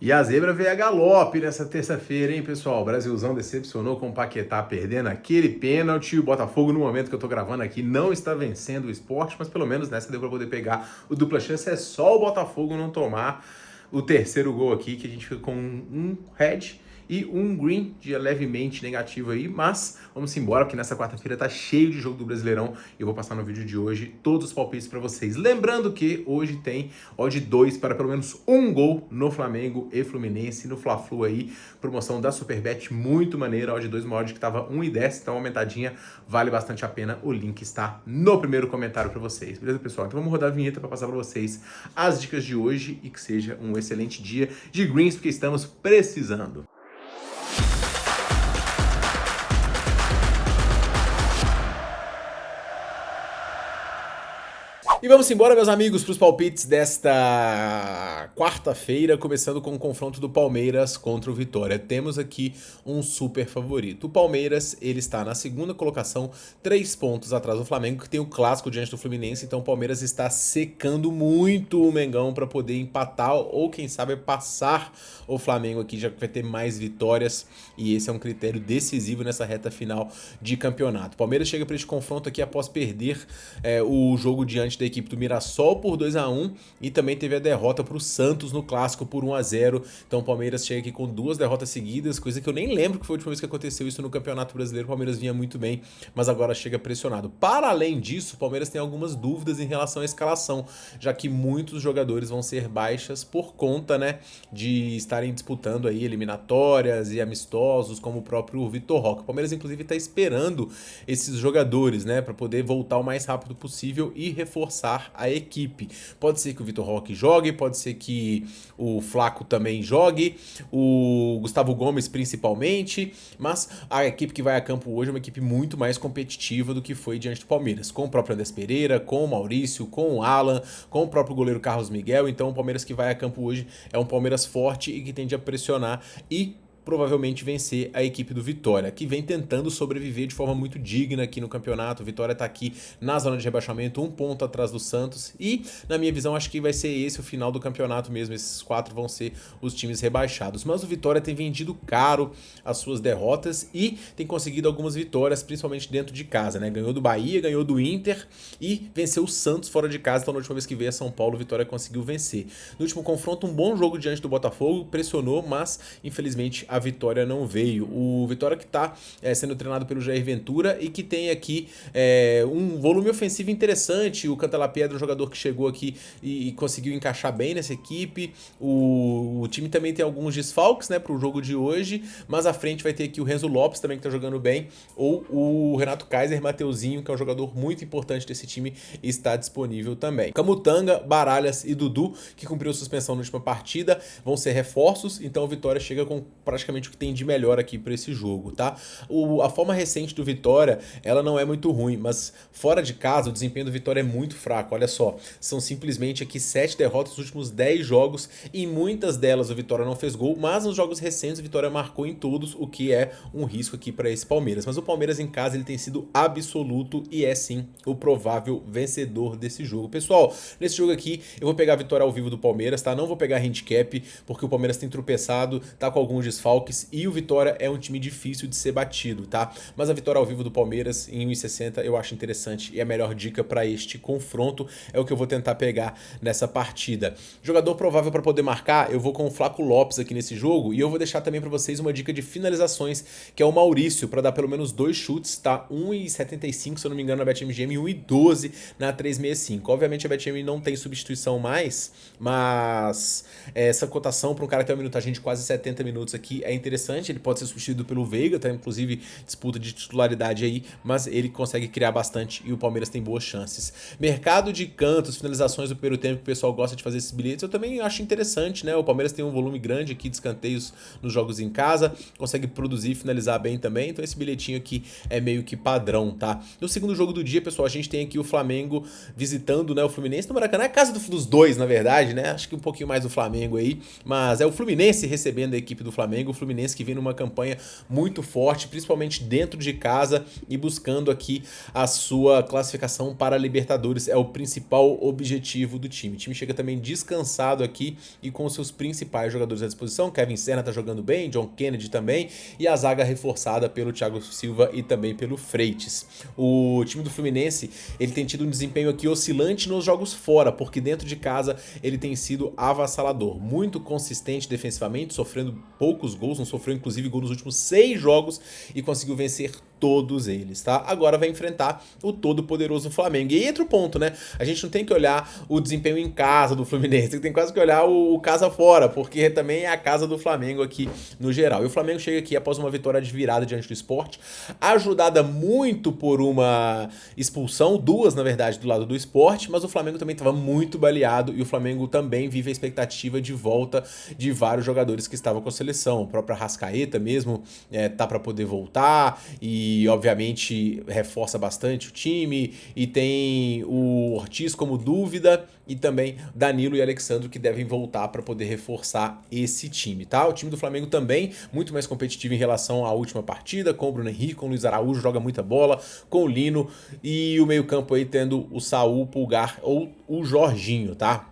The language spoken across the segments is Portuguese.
E a zebra veio a galope nessa terça-feira, hein, pessoal? O Brasilzão decepcionou com o Paquetá perdendo aquele pênalti. O Botafogo, no momento que eu tô gravando aqui, não está vencendo o Sport, mas pelo menos nessa deu pra poder pegar o dupla chance. É só o Botafogo não tomar o terceiro gol aqui, que a gente fica com um red e um green, dia levemente negativo aí, mas vamos embora, porque nessa quarta-feira tá cheio de jogo do Brasileirão e eu vou passar no vídeo de hoje todos os palpites para vocês. Lembrando que hoje tem odd 2 para pelo menos um gol no Flamengo e Fluminense, no Fla-Flu aí, promoção da Superbet, muito maneira, odd 2, uma odd que tava 1,10, então aumentadinha, vale bastante a pena, o link está no primeiro comentário para vocês, beleza, pessoal? Então vamos rodar a vinheta para passar para vocês as dicas de hoje e que seja um excelente dia de greens, porque estamos precisando. E vamos embora, meus amigos, para os palpites desta quarta-feira, começando com o confronto do Palmeiras contra o Vitória. Temos aqui um super favorito. O Palmeiras, ele está na segunda colocação, 3 pontos atrás do Flamengo, que tem o clássico diante do Fluminense, então o Palmeiras está secando muito o Mengão para poder empatar ou, quem sabe, passar o Flamengo aqui, já que vai ter mais vitórias, e esse é um critério decisivo nessa reta final de campeonato. O Palmeiras chega para este confronto aqui após perder o jogo diante da equipe do Mirassol por 2-1 e também teve a derrota para o Santos no clássico por 1-0. Então o Palmeiras chega aqui com 2 derrotas seguidas, coisa que eu nem lembro que foi a última vez que aconteceu isso no Campeonato Brasileiro. O Palmeiras vinha muito bem, mas agora chega pressionado. Para além disso, o Palmeiras tem algumas dúvidas em relação à escalação, já que muitos jogadores vão ser baixas por conta, né, de estarem disputando aí eliminatórias e amistosos, como o próprio Vitor Roque. O Palmeiras inclusive está esperando esses jogadores, né, para poder voltar o mais rápido possível e reforçar a equipe. Pode ser que o Vitor Roque jogue, pode ser que o Flaco também jogue, o Gustavo Gomes principalmente, mas a equipe que vai a campo hoje é uma equipe muito mais competitiva do que foi diante do Palmeiras, com o próprio Andrés Pereira, com o Maurício, com o Alan, com o próprio goleiro Carlos Miguel. Então o Palmeiras que vai a campo hoje é um Palmeiras forte e que tende a pressionar e provavelmente vencer a equipe do Vitória, que vem tentando sobreviver de forma muito digna aqui no campeonato. O Vitória tá aqui na zona de rebaixamento, 1 ponto atrás do Santos, e na minha visão acho que vai ser esse o final do campeonato mesmo. Esses 4 vão ser os times rebaixados, mas o Vitória tem vendido caro as suas derrotas e tem conseguido algumas vitórias, principalmente dentro de casa, né? Ganhou do Bahia, ganhou do Inter e venceu o Santos fora de casa. Então na última vez que veio a São Paulo, o Vitória conseguiu vencer. No último confronto, um bom jogo diante do Botafogo, pressionou, mas infelizmente a Vitória não veio. O Vitória que está sendo treinado pelo Jair Ventura e que tem aqui um volume ofensivo interessante. O Cantalapiedra é um jogador que chegou aqui e conseguiu encaixar bem nessa equipe. O time também tem alguns desfalques, né, para o jogo de hoje, mas à frente vai ter aqui o Renzo Lopes também, que está jogando bem, ou o Renato Kaiser Mateuzinho, que é um jogador muito importante desse time, está disponível também. Camutanga, Baralhas e Dudu, que cumpriu suspensão na última partida, vão ser reforços, então o Vitória chega com praticamente o que tem de melhor aqui para esse jogo, tá? A forma recente do Vitória, ela não é muito ruim, mas fora de casa o desempenho do Vitória é muito fraco. Olha só, são simplesmente aqui 7 derrotas nos últimos 10 jogos, e em muitas delas o Vitória não fez gol, mas nos jogos recentes o Vitória marcou em todos, o que é um risco aqui para esse Palmeiras. Mas o Palmeiras em casa ele tem sido absoluto e é sim o provável vencedor desse jogo. Pessoal, nesse jogo aqui eu vou pegar a vitória ao vivo do Palmeiras, tá? Não vou pegar handicap, porque o Palmeiras tem tropeçado, tá com alguns desfalques e o Vitória é um time difícil de ser batido, tá? Mas a vitória ao vivo do Palmeiras em 1,60 eu acho interessante e a melhor dica para este confronto é o que eu vou tentar pegar nessa partida. Jogador provável para poder marcar, eu vou com o Flaco Lopes aqui nesse jogo, e eu vou deixar também para vocês uma dica de finalizações, que é o Maurício, para dar pelo menos 2 chutes, tá? 1,75 se eu não me engano na BetMGM e 1,12 na 365. Obviamente a BetMGM não tem substituição mais, mas essa cotação para um cara que tem uma minutagem de quase 70 minutos aqui é interessante. Ele pode ser substituído pelo Veiga, tá? Inclusive disputa de titularidade aí, mas ele consegue criar bastante e o Palmeiras tem boas chances. Mercado de cantos, finalizações do primeiro tempo, que o pessoal gosta de fazer esses bilhetes, eu também acho interessante, né? O Palmeiras tem um volume grande aqui de escanteios nos jogos em casa, consegue produzir e finalizar bem também, então esse bilhetinho aqui é meio que padrão, tá? No segundo jogo do dia, pessoal, a gente tem aqui o Flamengo visitando, né, o Fluminense no Maracanã, é a casa dos dois, na verdade, né? Acho que um pouquinho mais do Flamengo aí, mas é o Fluminense recebendo a equipe do Flamengo. Flamengo. O Fluminense que vem numa campanha muito forte, principalmente dentro de casa e buscando aqui a sua classificação para a Libertadores. É o principal objetivo do time. O time chega também descansado aqui e com seus principais jogadores à disposição. Kevin Serna tá jogando bem, John Kennedy também, e a zaga reforçada pelo Thiago Silva e também pelo Freitas. O time do Fluminense, ele tem tido um desempenho aqui oscilante nos jogos fora, porque dentro de casa ele tem sido avassalador, muito consistente defensivamente, sofrendo poucos gols, não sofreu inclusive gol nos últimos 6 jogos e conseguiu vencer todos eles, tá? Agora vai enfrentar o todo poderoso Flamengo. E aí entra o ponto, né? A gente não tem que olhar o desempenho em casa do Fluminense, tem quase que olhar o casa fora, porque também é a casa do Flamengo aqui no geral. E o Flamengo chega aqui após uma vitória de virada diante do Sport, ajudada muito por uma expulsão, 2 na verdade do lado do Sport, mas o Flamengo também estava muito baleado e o Flamengo também vive a expectativa de volta de vários jogadores que estavam com a seleção. O próprio Arrascaeta mesmo tá para poder voltar e obviamente reforça bastante o time, e tem o Ortiz como dúvida e também Danilo e Alexandro que devem voltar para poder reforçar esse time, tá? O time do Flamengo também muito mais competitivo em relação à última partida, com o Bruno Henrique, com o Luiz Araújo, joga muita bola, com o Lino e o meio-campo aí tendo o Saul, Pulgar ou o Jorginho, tá?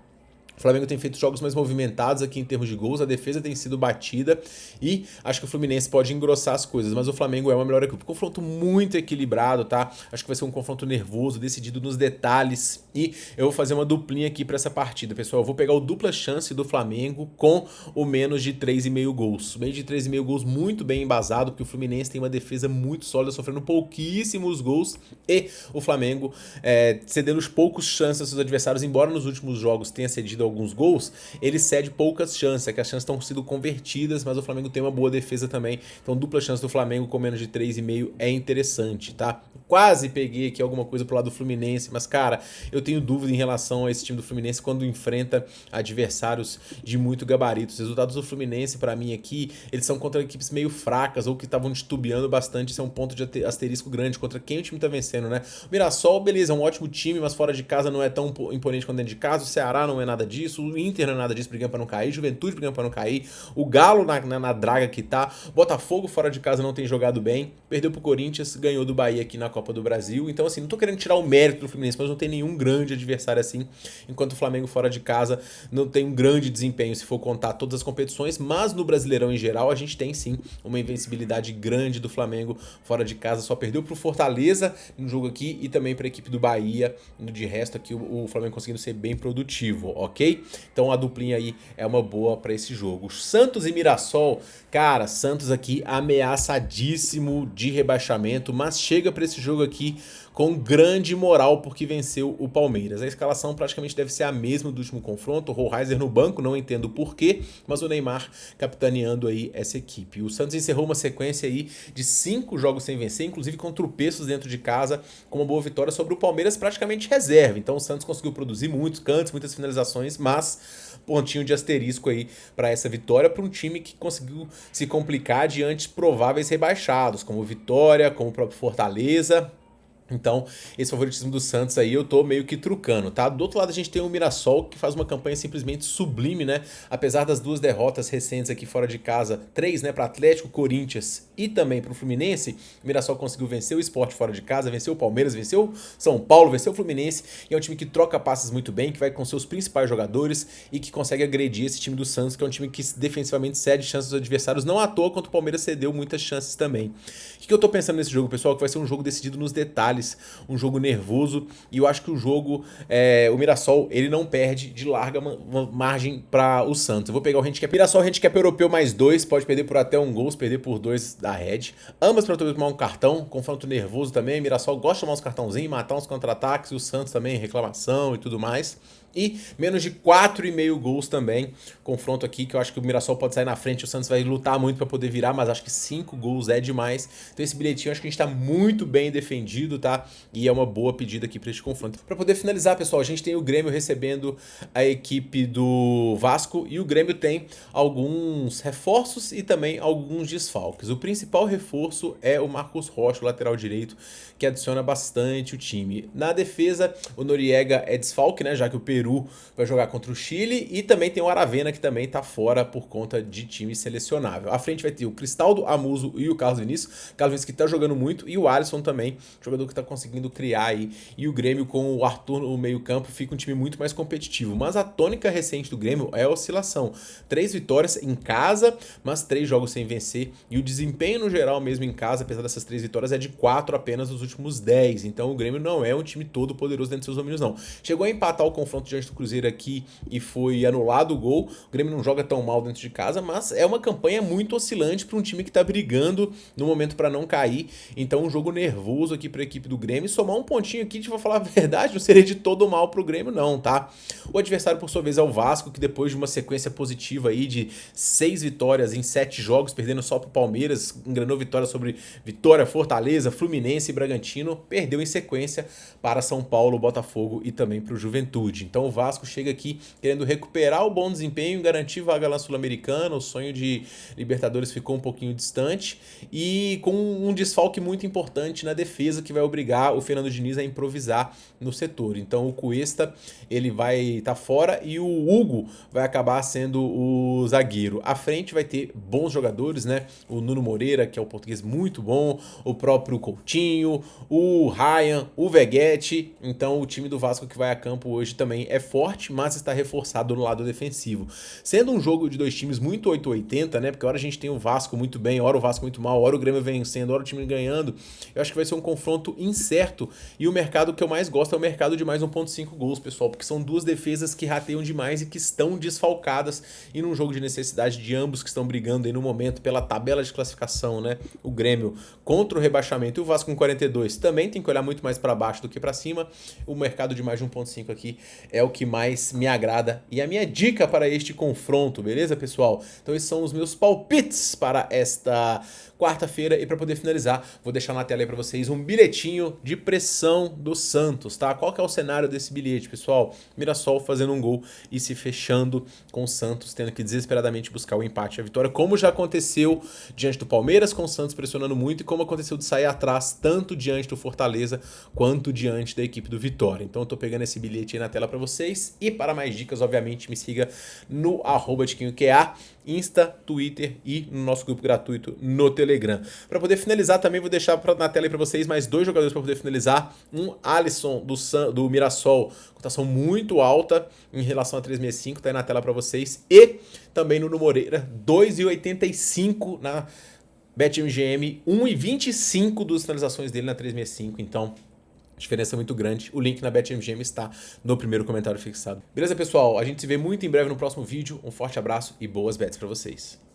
O Flamengo tem feito jogos mais movimentados aqui em termos de gols, a defesa tem sido batida e acho que o Fluminense pode engrossar as coisas, mas o Flamengo é uma melhor equipe. Confronto muito equilibrado, tá? Acho que vai ser um confronto nervoso, decidido nos detalhes, e eu vou fazer uma duplinha aqui para essa partida, pessoal. Eu vou pegar o dupla chance do Flamengo com o menos de 3,5 gols. O menos de 3,5 gols muito bem embasado, porque o Fluminense tem uma defesa muito sólida, sofrendo pouquíssimos gols, e o Flamengo cedendo os poucos chances aos seus adversários, embora nos últimos jogos tenha cedido alguns gols, ele cede poucas chances, que as chances estão sendo convertidas, mas o Flamengo tem uma boa defesa também, então dupla chance do Flamengo com menos de 3,5 é interessante, tá? Quase peguei aqui alguma coisa pro lado do Fluminense, mas cara, eu tenho dúvida em relação a esse time do Fluminense quando enfrenta adversários de muito gabarito. Os resultados do Fluminense, pra mim aqui, eles são contra equipes meio fracas ou que estavam titubeando bastante, isso é um ponto de asterisco grande contra quem o time tá vencendo, né? O Mirassol, beleza, é um ótimo time, mas fora de casa não é tão imponente quanto dentro de casa. O Ceará não é nada disso, o Inter não é nada disso, brigando pra não cair, Juventude brigando pra não cair, o Galo na draga que tá, Botafogo fora de casa não tem jogado bem, perdeu pro Corinthians, ganhou do Bahia aqui na Copa do Brasil. Então assim, não tô querendo tirar o mérito do Fluminense, mas não tem nenhum grande adversário assim, enquanto o Flamengo fora de casa não tem um grande desempenho se for contar todas as competições, mas no Brasileirão em geral a gente tem sim uma invencibilidade grande do Flamengo fora de casa, só perdeu pro Fortaleza no jogo aqui e também pra equipe do Bahia. De resto aqui o Flamengo conseguindo ser bem produtivo, ok? Então a duplinha aí é uma boa pra esse jogo. Santos e Mirassol, cara, Santos aqui ameaçadíssimo de rebaixamento, mas chega pra esse jogo aqui com grande moral porque venceu o Palmeiras. A escalação praticamente deve ser a mesma do último confronto, o Rollheiser no banco, não entendo porquê, mas o Neymar capitaneando aí essa equipe. O Santos encerrou uma sequência aí de 5 jogos sem vencer, inclusive com tropeços dentro de casa, com uma boa vitória sobre o Palmeiras praticamente reserva. Então o Santos conseguiu produzir muitos cantos, muitas finalizações, mas pontinho de asterisco aí para essa vitória para um time que conseguiu se complicar diante prováveis rebaixados, como Vitória, como o próprio Fortaleza. Então, esse favoritismo do Santos aí eu tô meio que trucando, tá? Do outro lado a gente tem o Mirassol, que faz uma campanha simplesmente sublime, né? Apesar das 2 derrotas recentes aqui fora de casa, 3, né, para Atlético, Corinthians e também pro Fluminense, o Mirassol conseguiu vencer o Sport fora de casa, venceu o Palmeiras, venceu o São Paulo, venceu o Fluminense, e é um time que troca passes muito bem, que vai com seus principais jogadores e que consegue agredir esse time do Santos, que é um time que defensivamente cede chances aos adversários, não à toa, quanto o Palmeiras cedeu muitas chances também. O que eu tô pensando nesse jogo, pessoal? Que vai ser um jogo decidido nos detalhes, um jogo nervoso, e eu acho que o jogo, o Mirassol, ele não perde de larga margem para o Santos. Eu vou pegar o handicap Mirassol, handicap europeu mais 2, pode perder por até 1 gol, se perder por 2 da Red. Ambas para tomar um cartão, confronto nervoso também. Mirassol gosta de tomar uns cartãozinhos, matar uns contra-ataques, e o Santos também, reclamação e tudo mais. E menos de 4,5 gols também. Confronto aqui que eu acho que o Mirassol pode sair na frente, o Santos vai lutar muito para poder virar, mas acho que 5 gols é demais. Então esse bilhetinho acho que a gente tá muito bem defendido, tá? E é uma boa pedida aqui para este confronto. Para poder finalizar, pessoal, a gente tem o Grêmio recebendo a equipe do Vasco, e o Grêmio tem alguns reforços e também alguns desfalques. O principal reforço é o Marcos Rocha, o lateral direito, que adiciona bastante o time. Na defesa, o Noriega é desfalque, né? Já que o Peru Peru vai jogar contra o Chile, e também tem o Aravena, que também tá fora por conta de time selecionável. À frente vai ter o Cristaldo, Amuso e o Carlos Vinícius. Carlos Vinícius que tá jogando muito, e o Alisson também, jogador que tá conseguindo criar aí. E o Grêmio com o Arthur no meio campo fica um time muito mais competitivo. Mas a tônica recente do Grêmio é a oscilação. 3 vitórias em casa, mas 3 jogos sem vencer. E o desempenho no geral mesmo em casa, apesar dessas 3 vitórias, é de 4 apenas nos últimos 10. Então o Grêmio não é um time todo poderoso dentro dos seus domínios, não. Chegou a empatar o confronto diante do Cruzeiro aqui e foi anulado o gol. O Grêmio não joga tão mal dentro de casa, mas é uma campanha muito oscilante para um time que tá brigando no momento para não cair. Então um jogo nervoso aqui para a equipe do Grêmio. Somar um pontinho aqui, de falar a verdade, não seria de todo mal pro Grêmio não, tá? O adversário por sua vez é o Vasco, que depois de uma sequência positiva aí de 6 vitórias em 7 jogos, perdendo só pro Palmeiras, engrenou vitória sobre Vitória, Fortaleza, Fluminense e Bragantino, perdeu em sequência para São Paulo, Botafogo e também pro Juventude. Então o Vasco chega aqui querendo recuperar o bom desempenho, garantir vaga lá Sul-Americana, o sonho de Libertadores ficou um pouquinho distante, e com um desfalque muito importante na defesa, que vai obrigar o Fernando Diniz a improvisar no setor. Então o Cuesta, ele vai estar fora, e o Hugo vai acabar sendo o zagueiro. À frente vai ter bons jogadores, né? O Nuno Moreira, que é um português muito bom, o próprio Coutinho, o Ryan, o Veguete. Então o time do Vasco que vai a campo hoje também é forte, mas está reforçado no lado defensivo. Sendo um jogo de dois times muito 880, né? Porque hora a gente tem o Vasco muito bem, hora o Vasco muito mal, hora o Grêmio vencendo, hora o time ganhando. Eu acho que vai ser um confronto incerto, e o mercado que eu mais gosto é o mercado de mais 1.5 gols, pessoal, porque são duas defesas que rateiam demais e que estão desfalcadas, e num jogo de necessidade de ambos que estão brigando aí no momento pela tabela de classificação, né? O Grêmio contra o rebaixamento e o Vasco com 42 também tem que olhar muito mais para baixo do que para cima. O mercado de mais de 1.5 aqui é o que mais me agrada e a minha dica para este confronto, beleza, pessoal? Então esses são os meus palpites para esta quarta-feira, e para poder finalizar, vou deixar na tela aí para vocês um bilhetinho de pressão do Santos, tá? Qual que é o cenário desse bilhete, pessoal? Mirassol fazendo um gol e se fechando, com o Santos tendo que desesperadamente buscar o empate e a vitória, como já aconteceu diante do Palmeiras, com o Santos pressionando muito, e como aconteceu de sair atrás tanto diante do Fortaleza quanto diante da equipe do Vitória. Então eu tô pegando esse bilhete aí na tela para vocês, e para mais dicas, obviamente, me siga no @tiquinhoqa, Insta, Twitter e no nosso grupo gratuito no Telegram. Para poder finalizar também, vou deixar na tela aí para vocês mais 2 jogadores para poder finalizar. Um Alisson do Mirassol, cotação muito alta em relação a 365, tá aí na tela para vocês. E também Nuno Moreira, 2,85 na BetMGM, 1,25 das finalizações dele na 365, então diferença muito grande. O link na BetMGM está no primeiro comentário fixado. Beleza, pessoal? A gente se vê muito em breve no próximo vídeo. Um forte abraço e boas bets para vocês.